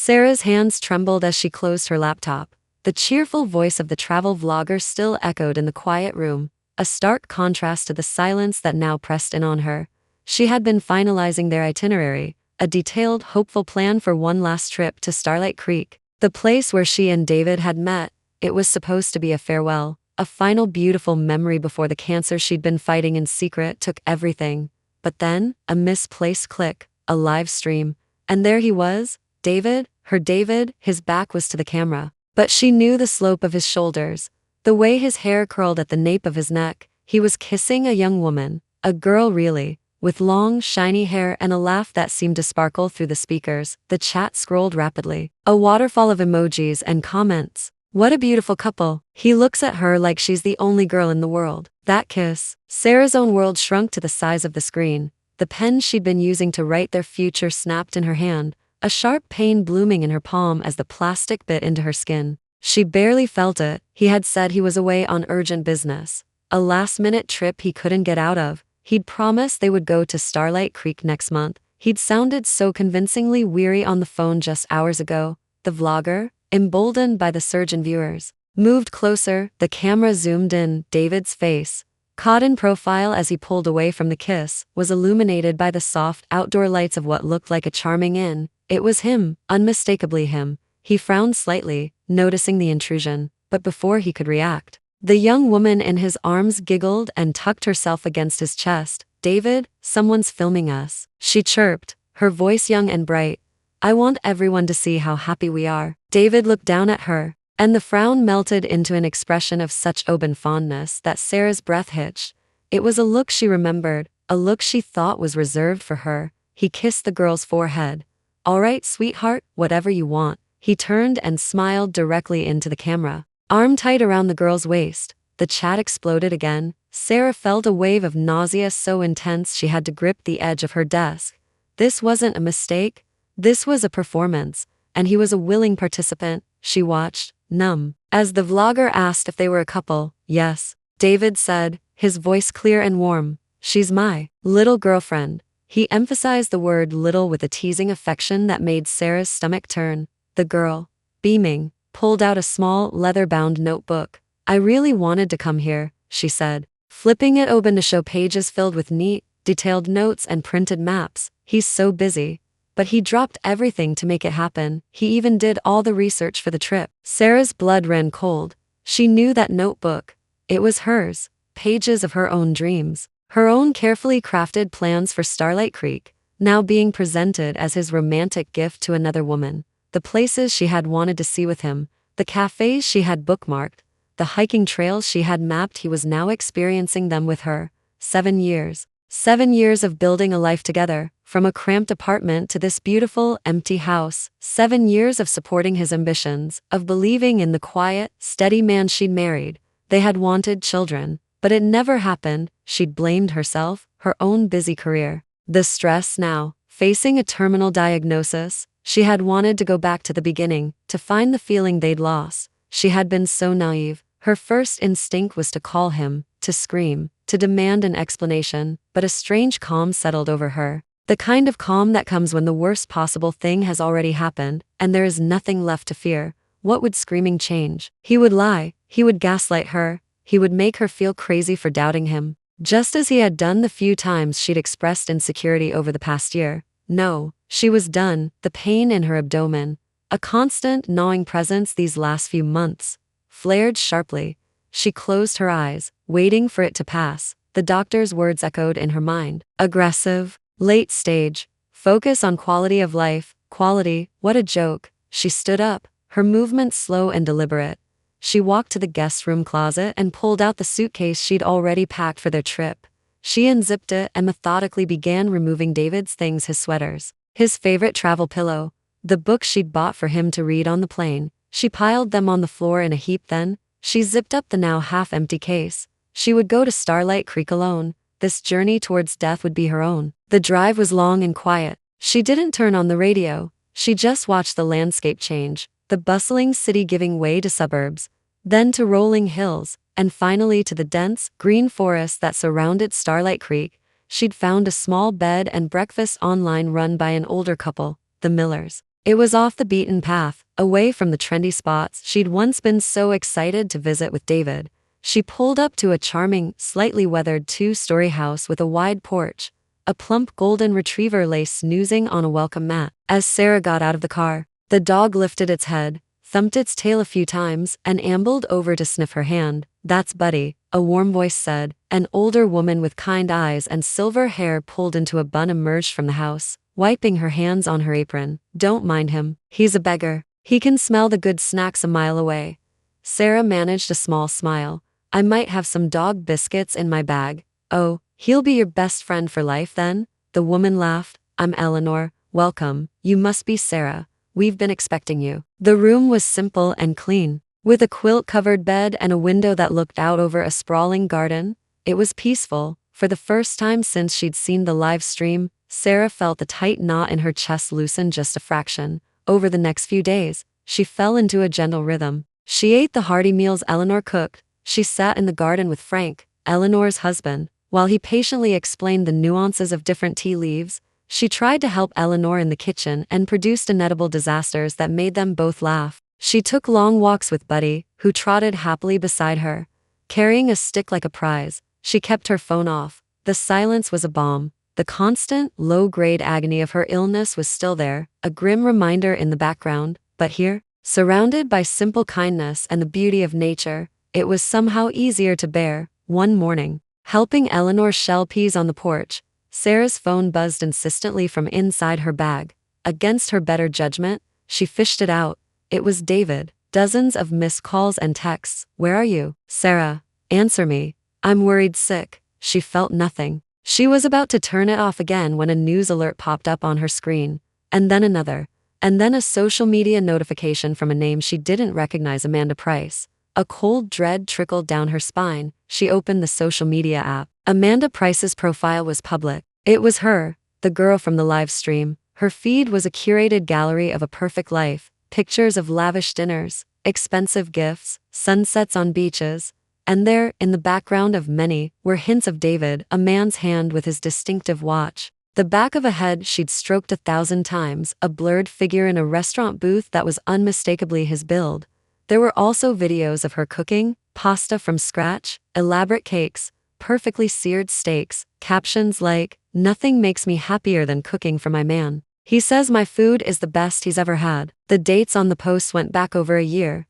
Sarah's hands trembled as she closed her laptop. The cheerful voice of the travel vlogger still echoed in the quiet room, a stark contrast to the silence that now pressed in on her. She had been finalizing their itinerary, a detailed, hopeful plan for one last trip to Starlight Creek, the place where she and David had met. It was supposed to be a farewell, a final beautiful memory before the cancer she'd been fighting in secret took everything. But then, a misplaced click, a live stream, and there he was, David, her David. His back was to the camera, but she knew the slope of his shoulders, the way his hair curled at the nape of his neck. He was kissing a young woman, a girl really, with long, shiny hair and a laugh that seemed to sparkle through the speakers. The chat scrolled rapidly, a waterfall of emojis and comments. What a beautiful couple. He looks at her like she's the only girl in the world. That kiss. Sarah's own world shrunk to the size of the screen. The pen she'd been using to write their future snapped in her hand, a sharp pain blooming in her palm as the plastic bit into her skin. She barely felt it. He had said he was away on urgent business, a last-minute trip he couldn't get out of. He'd promised they would go to Starlight Creek next month. He'd sounded so convincingly weary on the phone just hours ago. The vlogger, emboldened by the surge in viewers, moved closer. The camera zoomed in. David's face, caught in profile as he pulled away from the kiss, was illuminated by the soft outdoor lights of what looked like a charming inn. It was him, unmistakably him. He frowned slightly, noticing the intrusion, but before he could react, the young woman in his arms giggled and tucked herself against his chest. David, someone's filming us, she chirped, her voice young and bright. I want everyone to see how happy we are. David looked down at her, and the frown melted into an expression of such open fondness that Sarah's breath hitched. It was a look she remembered, a look she thought was reserved for her. He kissed the girl's forehead. All right, sweetheart, whatever you want. He turned and smiled directly into the camera, arm tight around the girl's waist. The chat exploded again. Sarah felt a wave of nausea so intense she had to grip the edge of her desk. This wasn't a mistake. This was a performance, and he was a willing participant. She watched, numb, as the vlogger asked if they were a couple. Yes, David said, his voice clear and warm. She's my little girlfriend. He emphasized the word little with a teasing affection that made Sarah's stomach turn. The girl, beaming, pulled out a small, leather-bound notebook. I really wanted to come here, she said, flipping it open to show pages filled with neat, detailed notes and printed maps. He's so busy. But he dropped everything to make it happen. He even did all the research for the trip. Sarah's blood ran cold. She knew that notebook. It was hers. Pages of her own dreams. Her own carefully crafted plans for Starlight Creek, now being presented as his romantic gift to another woman. The places she had wanted to see with him, the cafes she had bookmarked, the hiking trails she had mapped. He was now experiencing them with her. 7 years. 7 years of building a life together, from a cramped apartment to this beautiful, empty house. 7 years of supporting his ambitions, of believing in the quiet, steady man she'd married. They had wanted children, but it never happened. She'd blamed herself, her own busy career. The stress now, facing a terminal diagnosis. She had wanted to go back to the beginning, to find the feeling they'd lost. She had been so naive. Her first instinct was to call him, to scream, to demand an explanation, but a strange calm settled over her. The kind of calm that comes when the worst possible thing has already happened, and there is nothing left to fear. What would screaming change? He would lie, he would gaslight her, he would make her feel crazy for doubting him, just as he had done the few times she'd expressed insecurity over the past year. No, she was done. The pain in her abdomen, a constant gnawing presence these last few months, flared sharply. She closed her eyes, waiting for it to pass. The doctor's words echoed in her mind. Aggressive, late stage, focus on quality of life. Quality, what a joke. She stood up, her movements slow and deliberate. She walked to the guest room closet and pulled out the suitcase she'd already packed for their trip. She unzipped it and methodically began removing David's things, his sweaters, his favorite travel pillow, the book she'd bought for him to read on the plane. She piled them on the floor in a heap. Then, she zipped up the now half-empty case. She would go to Starlight Creek alone. This journey towards death would be her own. The drive was long and quiet. She didn't turn on the radio. She just watched the landscape change, the bustling city giving way to suburbs, then to rolling hills, and finally to the dense, green forest that surrounded Starlight Creek. She'd found a small bed and breakfast online run by an older couple, the Millers. It was off the beaten path, away from the trendy spots she'd once been so excited to visit with David. She pulled up to a charming, slightly weathered two-story house with a wide porch. A plump golden retriever lay snoozing on a welcome mat. As Sarah got out of the car, the dog lifted its head, thumped its tail a few times, and ambled over to sniff her hand. "That's Buddy," a warm voice said. An older woman with kind eyes and silver hair pulled into a bun emerged from the house, wiping her hands on her apron. "Don't mind him. He's a beggar. He can smell the good snacks a mile away." Sarah managed a small smile. "I might have some dog biscuits in my bag." "Oh, he'll be your best friend for life then?" The woman laughed. "I'm Eleanor. Welcome. You must be Sarah. We've been expecting you." The room was simple and clean, with a quilt-covered bed and a window that looked out over a sprawling garden. It was peaceful. For the first time since she'd seen the live stream, Sarah felt the tight knot in her chest loosen just a fraction. Over the next few days, she fell into a gentle rhythm. She ate the hearty meals Eleanor cooked. She sat in the garden with Frank, Eleanor's husband, while he patiently explained the nuances of different tea leaves. She tried to help Eleanor in the kitchen and produced inedible disasters that made them both laugh. She took long walks with Buddy, who trotted happily beside her, carrying a stick like a prize. She kept her phone off. The silence was a balm. The constant, low-grade agony of her illness was still there, a grim reminder in the background. But here, surrounded by simple kindness and the beauty of nature, it was somehow easier to bear. One morning, helping Eleanor shell peas on the porch, Sarah's phone buzzed insistently from inside her bag. Against her better judgment, she fished it out. It was David. Dozens of missed calls and texts. "Where are you? Sarah, answer me. I'm worried sick." She felt nothing. She was about to turn it off again when a news alert popped up on her screen. And then another. And then a social media notification from a name she didn't recognize. Amanda Price. A cold dread trickled down her spine. She opened the social media app. Amanda Price's profile was public. It was her, the girl from the live stream. Her feed was a curated gallery of a perfect life. Pictures of lavish dinners, expensive gifts, sunsets on beaches. And there, in the background of many, were hints of David, a man's hand with his distinctive watch. The back of a head she'd stroked 1,000 times, a blurred figure in a restaurant booth that was unmistakably his build. There were also videos of her cooking, pasta from scratch, elaborate cakes, perfectly seared steaks, captions like, "Nothing makes me happier than cooking for my man. He says my food is the best he's ever had." The dates on the posts went back over a year.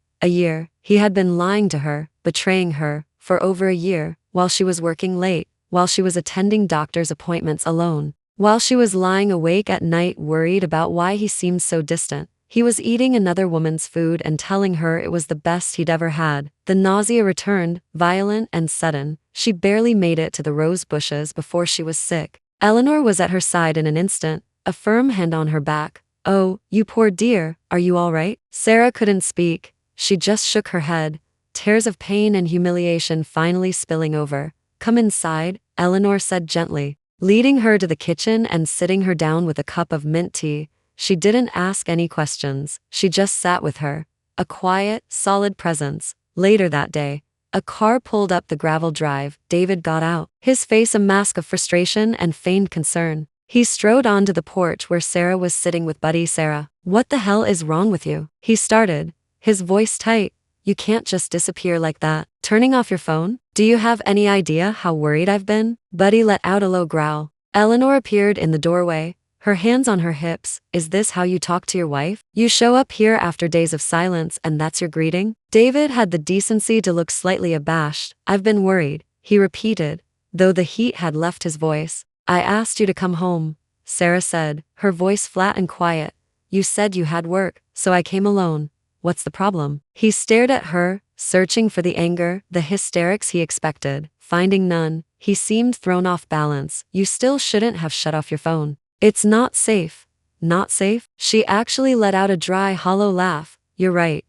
He had been lying to her, betraying her, for over a year, while she was working late, while she was attending doctor's appointments alone, while she was lying awake at night worried about why he seemed so distant. He was eating another woman's food and telling her it was the best he'd ever had. The nausea returned, violent and sudden. She barely made it to the rose bushes before she was sick. Eleanor was at her side in an instant, a firm hand on her back. "Oh, you poor dear, are you all right?" Sarah couldn't speak. She just shook her head, tears of pain and humiliation finally spilling over. "Come inside," Eleanor said gently, leading her to the kitchen and sitting her down with a cup of mint tea. She didn't ask any questions. She just sat with her, a quiet, solid presence. Later that day, a car pulled up the gravel drive. David got out, his face a mask of frustration and feigned concern. He strode onto the porch where Sarah was sitting with Buddy. "Sarah, what the hell is wrong with you?" he started, his voice tight. "You can't just disappear like that. Turning off your phone? Do you have any idea how worried I've been?" Buddy let out a low growl. Eleanor appeared in the doorway, her hands on her hips. "Is this how you talk to your wife? You show up here after days of silence and that's your greeting?" David had the decency to look slightly abashed. "I've been worried," he repeated, though the heat had left his voice. "I asked you to come home," Sarah said, her voice flat and quiet. "You said you had work, so I came alone. What's the problem?" He stared at her, searching for the anger, the hysterics he expected. Finding none, he seemed thrown off balance. "You still shouldn't have shut off your phone. It's not safe." "Not safe?" She actually let out a dry, hollow laugh. "You're right.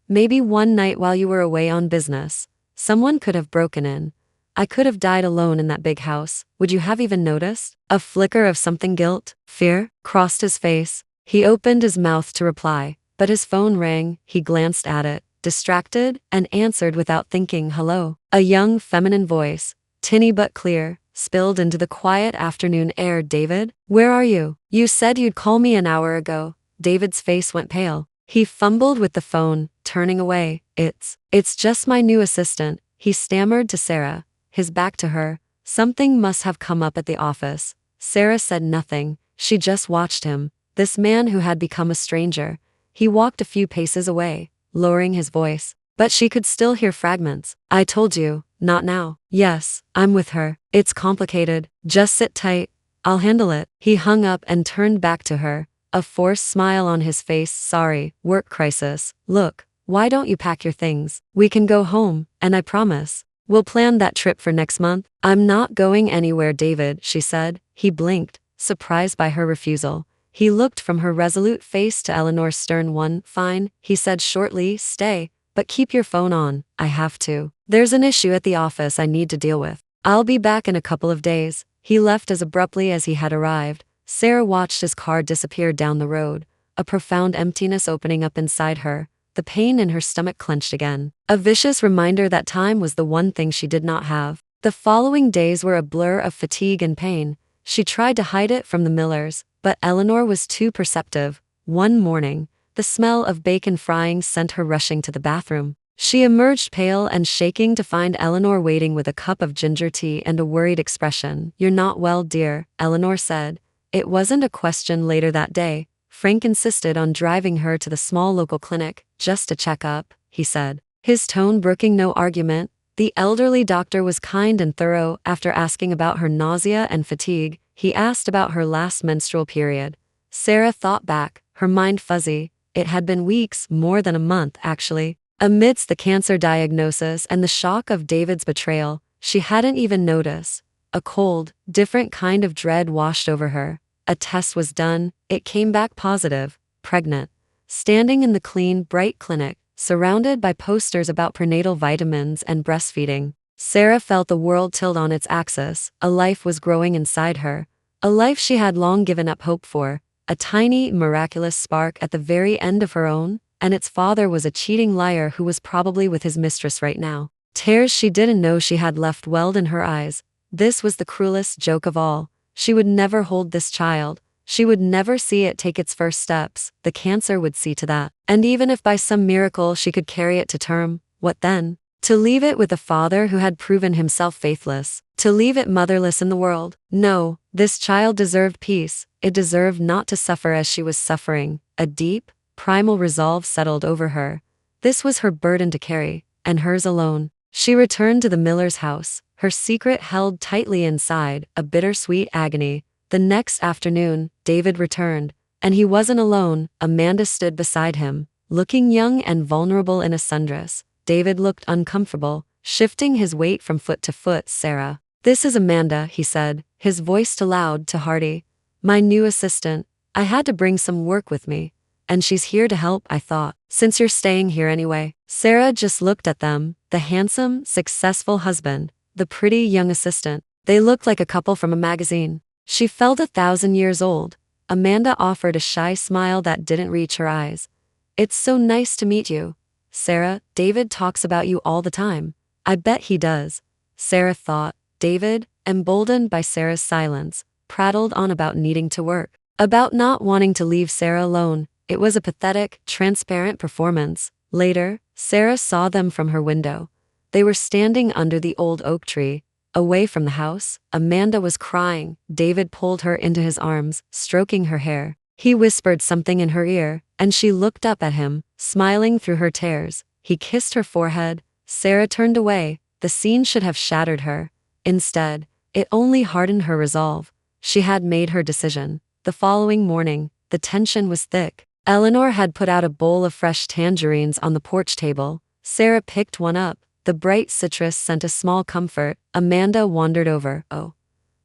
Maybe one night while you were away on business, someone could have broken in. I could have died alone in that big house. Would you have even noticed?" A flicker of something, guilt, fear, crossed his face. He opened his mouth to reply, but his phone rang. He glanced at it, distracted, and answered without thinking. "Hello." A young, feminine voice, tinny but clear, spilled into the quiet afternoon air. "David, where are you? You said you'd call me an hour ago." David's face went pale. He fumbled with the phone, turning away. It's just my new assistant, he stammered to Sarah, his back to her. Something must have come up at the office. Sarah said nothing. She just watched him, this man who had become a stranger. He walked a few paces away, lowering his voice, but she could still hear fragments. I told you, not now. Yes, I'm with her. It's complicated. Just sit tight. I'll handle it. He hung up and turned back to her, a forced smile on his face. Sorry, work crisis. Look, why don't you pack your things? We can go home, and I promise, we'll plan that trip for next month. I'm not going anywhere, David, she said. He blinked, surprised by her refusal. He looked from her resolute face to Eleanor's stern one. Fine, he said shortly, stay, but keep your phone on. I have to. There's an issue at the office I need to deal with. I'll be back in a couple of days. He left as abruptly as he had arrived. Sarah watched his car disappear down the road, a profound emptiness opening up inside her. The pain in her stomach clenched again. A vicious reminder that time was the one thing she did not have. The following days were a blur of fatigue and pain. She tried to hide it from the Millers, but Eleanor was too perceptive. One morning, the smell of bacon frying sent her rushing to the bathroom. She emerged pale and shaking to find Eleanor waiting with a cup of ginger tea and a worried expression. You're not well, dear, Eleanor said. It wasn't a question. Later that day, Frank insisted on driving her to the small local clinic, just to check up, he said, his tone brooking no argument. The elderly doctor was kind and thorough. After asking about her nausea and fatigue, he asked about her last menstrual period. Sarah thought back, her mind fuzzy. It had been weeks, more than a month actually. Amidst the cancer diagnosis and the shock of David's betrayal, she hadn't even noticed. A cold, different kind of dread washed over her. A test was done. It came back positive, pregnant. Standing in the clean, bright clinic, surrounded by posters about prenatal vitamins and breastfeeding, Sarah felt the world tilt on its axis. A life was growing inside her, a life she had long given up hope for, a tiny, miraculous spark at the very end of her own, and its father was a cheating liar who was probably with his mistress right now. Tears she didn't know she had left welled in her eyes. This was the cruelest joke of all. She would never hold this child. She would never see it take its first steps. The cancer would see to that. And even if by some miracle she could carry it to term, what then? To leave it with a father who had proven himself faithless. To leave it motherless in the world. No, this child deserved peace. It deserved not to suffer as she was suffering. A deep, primal resolve settled over her. This was her burden to carry, and hers alone. She returned to the Miller's house, her secret held tightly inside, a bittersweet agony. The next afternoon, David returned, and he wasn't alone. Amanda stood beside him, looking young and vulnerable in a sundress. David looked uncomfortable, shifting his weight from foot to foot. Sarah, this is Amanda, he said, his voice too loud, too hearty. My new assistant. I had to bring some work with me. And she's here to help, I thought, since you're staying here anyway. Sarah just looked at them, the handsome, successful husband, the pretty young assistant. They looked like a couple from a magazine. She felt 1,000 years old. Amanda offered a shy smile that didn't reach her eyes. It's so nice to meet you. Sarah, David talks about you all the time. I bet he does. Sarah thought. David, emboldened by Sarah's silence, prattled on about needing to work, about not wanting to leave Sarah alone. It was a pathetic, transparent performance. Later, Sarah saw them from her window. They were standing under the old oak tree, away from the house. Amanda was crying. David pulled her into his arms, stroking her hair. He whispered something in her ear, and she looked up at him, smiling through her tears. He kissed her forehead. Sarah turned away. The scene should have shattered her. Instead, it only hardened her resolve. She had made her decision. The following morning, the tension was thick. Eleanor had put out a bowl of fresh tangerines on the porch table. Sarah picked one up. The bright citrus sent a small comfort. Amanda wandered over. Oh,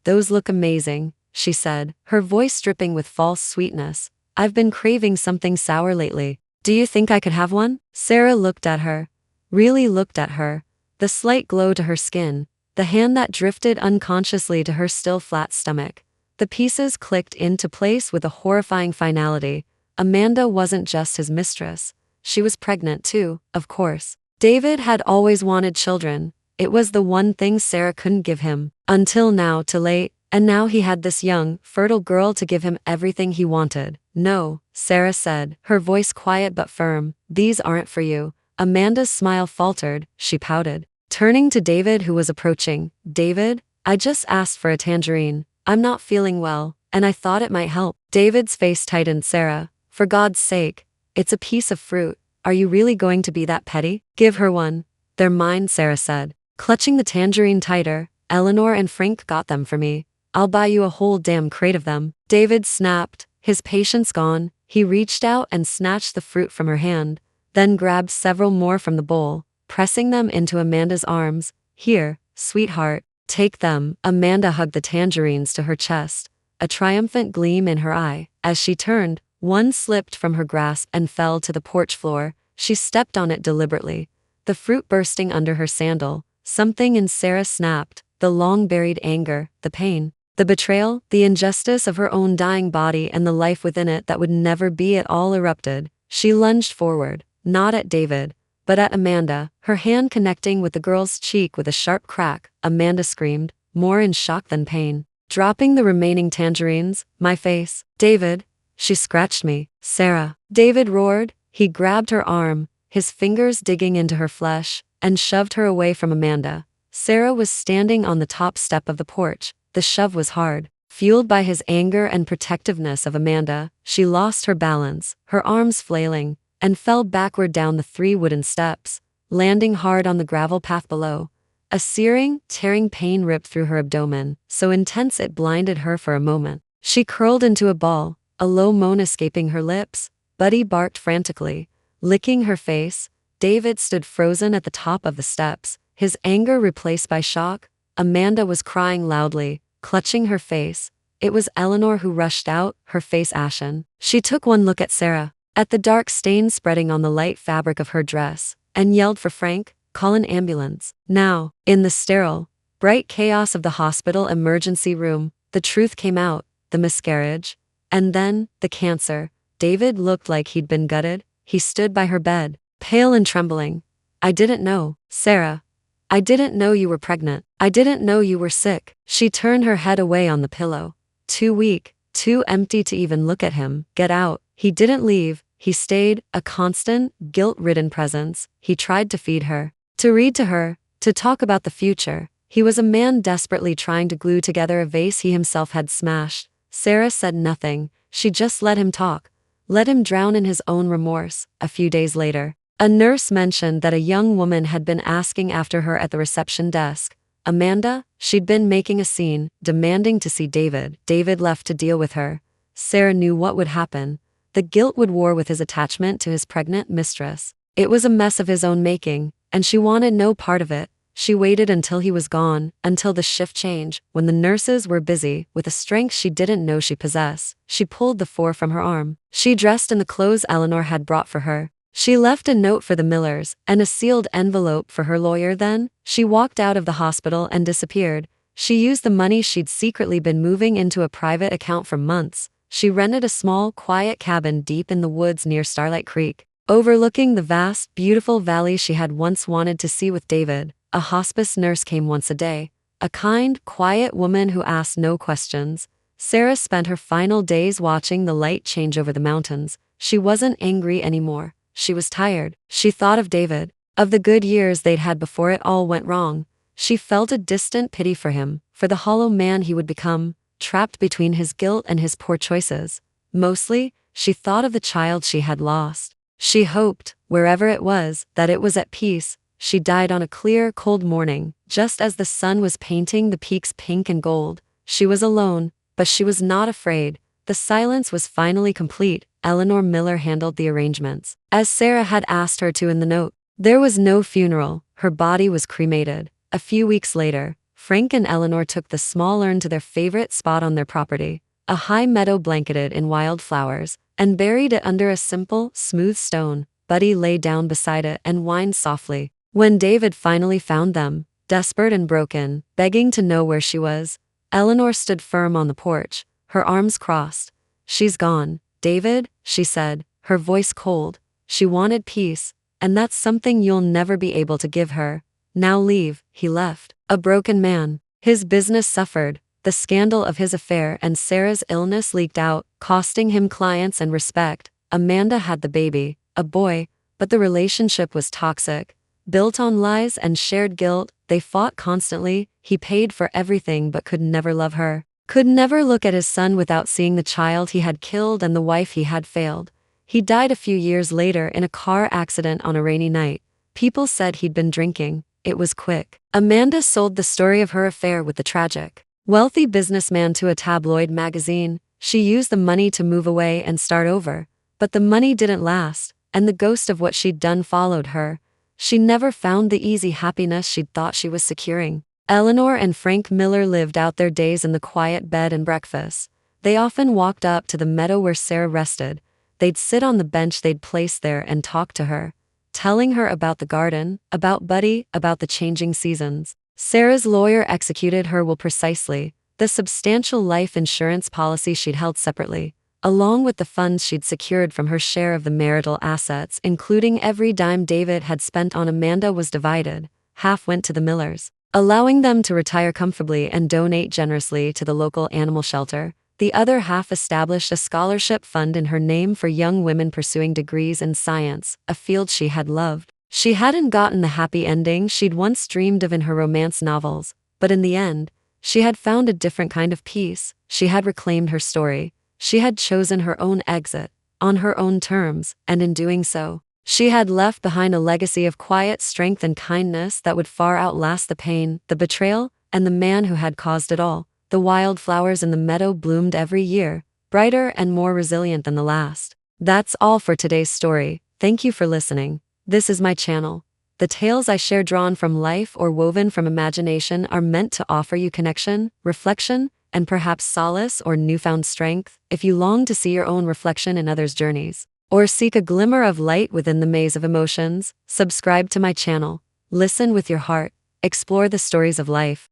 those look amazing, she said, her voice dripping with false sweetness. I've been craving something sour lately. Do you think I could have one? Sarah looked at her. Really looked at her. The slight glow to her skin. The hand that drifted unconsciously to her still flat stomach. The pieces clicked into place with a horrifying finality. Amanda wasn't just his mistress. She was pregnant too, of course. David had always wanted children. It was the one thing Sarah couldn't give him. Until now, too late. And now he had this young, fertile girl to give him everything he wanted. "No," Sarah said, her voice quiet but firm, "these aren't for you." Amanda's smile faltered, she pouted. Turning to David, who was approaching, "David, I just asked for a tangerine. I'm not feeling well, and I thought it might help." David's face tightened. "Sarah, for God's sake, it's a piece of fruit. Are you really going to be that petty? Give her one." "They're mine," Sarah said, clutching the tangerine tighter. "Eleanor and Frank got them for me. I'll buy you a whole damn crate of them." David snapped, his patience gone. He reached out and snatched the fruit from her hand, then grabbed several more from the bowl, pressing them into Amanda's arms. "Here, sweetheart, take them." Amanda hugged the tangerines to her chest, a triumphant gleam in her eye. As she turned, one slipped from her grasp and fell to the porch floor. She stepped on it deliberately, the fruit bursting under her sandal. Something in Sarah snapped, the long-buried anger, the pain, the betrayal, the injustice of her own dying body and the life within it that would never be. It all erupted. She lunged forward, not at David, but at Amanda, her hand connecting with the girl's cheek with a sharp crack. Amanda screamed, more in shock than pain, dropping the remaining tangerines. "My face, David, she scratched me." "Sarah," David roared. He grabbed her arm, his fingers digging into her flesh, and shoved her away from Amanda. Sarah was standing on the top step of the porch. The shove was hard. Fueled by his anger and protectiveness of Amanda, she lost her balance, her arms flailing, and fell backward down the 3 wooden steps, landing hard on the gravel path below. A searing, tearing pain ripped through her abdomen, so intense it blinded her for a moment. She curled into a ball, a low moan escaping her lips. Buddy barked frantically, licking her face. David stood frozen at the top of the steps, his anger replaced by shock. Amanda was crying loudly, clutching her face. It was Eleanor who rushed out, her face ashen. She took one look at Sarah, at the dark stain spreading on the light fabric of her dress, and yelled for Frank, "Call an ambulance." Now, in the sterile, bright chaos of the hospital emergency room, the truth came out, the miscarriage, and then, the cancer. David looked like he'd been gutted. He stood by her bed, pale and trembling. "I didn't know, Sarah. I didn't know you were pregnant. I didn't know you were sick." She turned her head away on the pillow. Too weak, too empty to even look at him. Get out. He didn't leave. He stayed, a constant, guilt-ridden presence. He tried to feed her, to read to her, to talk about the future. He was a man desperately trying to glue together a vase he himself had smashed. Sarah said nothing. She just let him talk, let him drown in his own remorse. A few days later, a nurse mentioned that a young woman had been asking after her at the reception desk. Amanda, she'd been making a scene, demanding to see David. David left to deal with her. Sarah knew what would happen. The guilt would war with his attachment to his pregnant mistress. It was a mess of his own making, and she wanted no part of it. She waited until he was gone, until the shift change, when the nurses were busy. With a strength she didn't know she possessed, she pulled the 4 from her arm. She dressed in the clothes Eleanor had brought for her. She left a note for the Millers, and a sealed envelope for her lawyer. Then, she walked out of the hospital and disappeared. She used the money she'd secretly been moving into a private account for months. She rented a small, quiet cabin deep in the woods near Starlight Creek, overlooking the vast, beautiful valley she had once wanted to see with David. A hospice nurse came once a day, a kind, quiet woman who asked no questions. Sarah spent her final days watching the light change over the mountains. She wasn't angry anymore. She was tired. She thought of David, of the good years they'd had before it all went wrong. She felt a distant pity for him, for the hollow man he would become, trapped between his guilt and his poor choices. Mostly, she thought of the child she had lost. She hoped, wherever it was, that it was at peace. She died on a clear, cold morning, just as the sun was painting the peaks pink and gold. She was alone, but she was not afraid. The silence was finally complete. Eleanor Miller handled the arrangements, as Sarah had asked her to in the note. There was no funeral. Her body was cremated. A few weeks later, Frank and Eleanor took the small urn to their favorite spot on their property, a high meadow blanketed in wildflowers, and buried it under a simple, smooth stone. Buddy lay down beside it and whined softly. When David finally found them, desperate and broken, begging to know where she was, Eleanor stood firm on the porch, her arms crossed. "She's gone, David," she said, her voice cold. "She wanted peace, and that's something you'll never be able to give her. Now leave." He left, a broken man. His business suffered. the scandal of his affair and Sarah's illness leaked out, costing him clients and respect. Amanda had the baby, a boy, but the relationship was toxic. Built on lies and shared guilt, they fought constantly. He paid for everything but could never love her. Could never look at his son without seeing the child he had killed and the wife he had failed. He died a few years later in a car accident on a rainy night. People said he'd been drinking. It was quick. Amanda sold the story of her affair with the tragic, wealthy businessman to a tabloid magazine. She used the money to move away and start over. But the money didn't last, and the ghost of what she'd done followed her. She never found the easy happiness she'd thought she was securing. Eleanor and Frank Miller lived out their days in the quiet bed and breakfast. They often walked up to the meadow where Sarah rested. They'd sit on the bench they'd placed there and talk to her, telling her about the garden, about Buddy, about the changing seasons. Sarah's lawyer executed her will precisely, the substantial life insurance policy she'd held separately, along with the funds she'd secured from her share of the marital assets, including every dime David had spent on Amanda, was divided. Half went to the Millers, allowing them to retire comfortably and donate generously to the local animal shelter. The other half established a scholarship fund in her name for young women pursuing degrees in science, a field she had loved. She hadn't gotten the happy ending she'd once dreamed of in her romance novels, but in the end, she had found a different kind of peace. She had reclaimed her story. She had chosen her own exit, on her own terms, and in doing so, she had left behind a legacy of quiet strength and kindness that would far outlast the pain, the betrayal, and the man who had caused it all. The wildflowers in the meadow bloomed every year, brighter and more resilient than the last. That's all for today's story. Thank you for listening. This is my channel. The tales I share, drawn from life or woven from imagination, are meant to offer you connection, reflection, and perhaps solace or newfound strength. If you long to see your own reflection in others' journeys, or seek a glimmer of light within the maze of emotions, subscribe to my channel. Listen with your heart. Explore the stories of life.